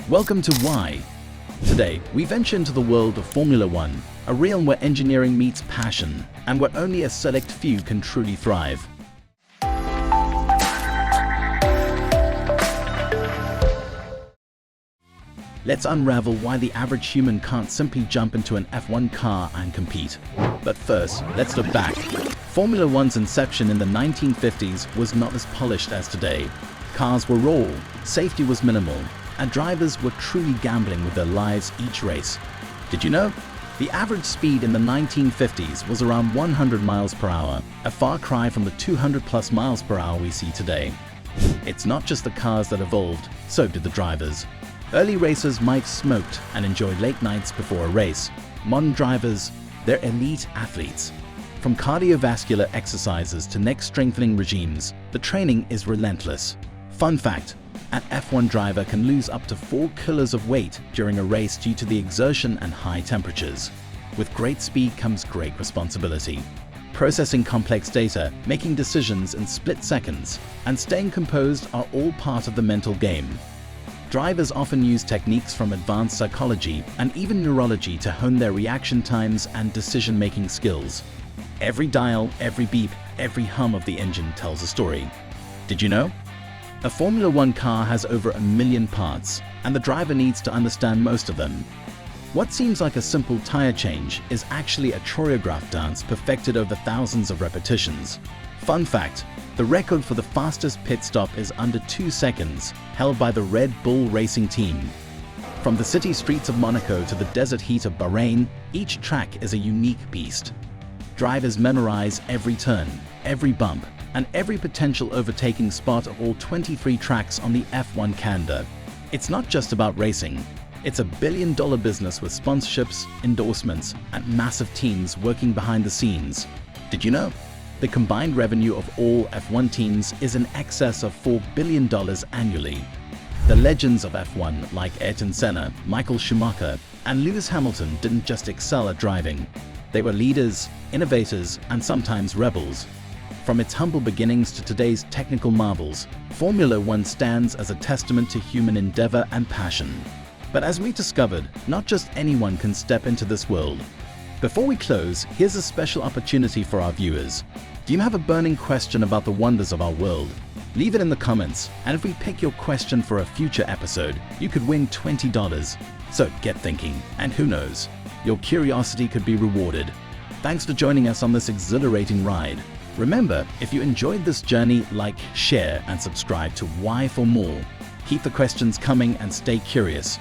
Welcome to Why. Today, we venture into the world of Formula One, a realm where engineering meets passion, and where only a select few can truly thrive. Let's unravel why the average human can't simply jump into an F1 car and compete. But first, let's look back. Formula One's inception in the 1950s was not as polished as today. Cars were raw, safety was minimal, and drivers were truly gambling with their lives each race. Did you know? The average speed in the 1950s was around 100 miles per hour, a far cry from the 200+ miles per hour we see today. It's not just the cars that evolved, so did the drivers. Early racers might have smoked and enjoyed late nights before a race. Modern drivers, they're elite athletes. From cardiovascular exercises to neck strengthening regimes, the training is relentless. Fun fact, an F1 driver can lose up to 4 kilos of weight during a race due to the exertion and high temperatures. With great speed comes great responsibility. Processing complex data, making decisions in split seconds, and staying composed are all part of the mental game. Drivers often use techniques from advanced psychology and even neurology to hone their reaction times and decision-making skills. Every dial, every beep, every hum of the engine tells a story. Did you know? A Formula One car has over 1 million parts, and the driver needs to understand most of them. What seems like a simple tire change is actually a choreographed dance perfected over thousands of repetitions. Fun fact, the record for the fastest pit stop is under 2 seconds, held by the Red Bull racing team. From the city streets of Monaco to the desert heat of Bahrain, each track is a unique beast. Drivers memorize every turn, every bump, and every potential overtaking spot of all 23 tracks on the F1 calendar. It's not just about racing. It's a billion-dollar business with sponsorships, endorsements, and massive teams working behind the scenes. Did you know? The combined revenue of all F1 teams is in excess of $4 billion annually. The legends of F1 like Ayrton Senna, Michael Schumacher, and Lewis Hamilton didn't just excel at driving. They were leaders, innovators, and sometimes rebels. From its humble beginnings to today's technical marvels, Formula One stands as a testament to human endeavor and passion. But as we discovered, not just anyone can step into this world. Before we close, here's a special opportunity for our viewers. Do you have a burning question about the wonders of our world? Leave it in the comments, and if we pick your question for a future episode, you could win $20. So get thinking, and who knows, your curiosity could be rewarded. Thanks for joining us on this exhilarating ride. Remember, if you enjoyed this journey, like, share, and subscribe to Why for more. Keep the questions coming and stay curious.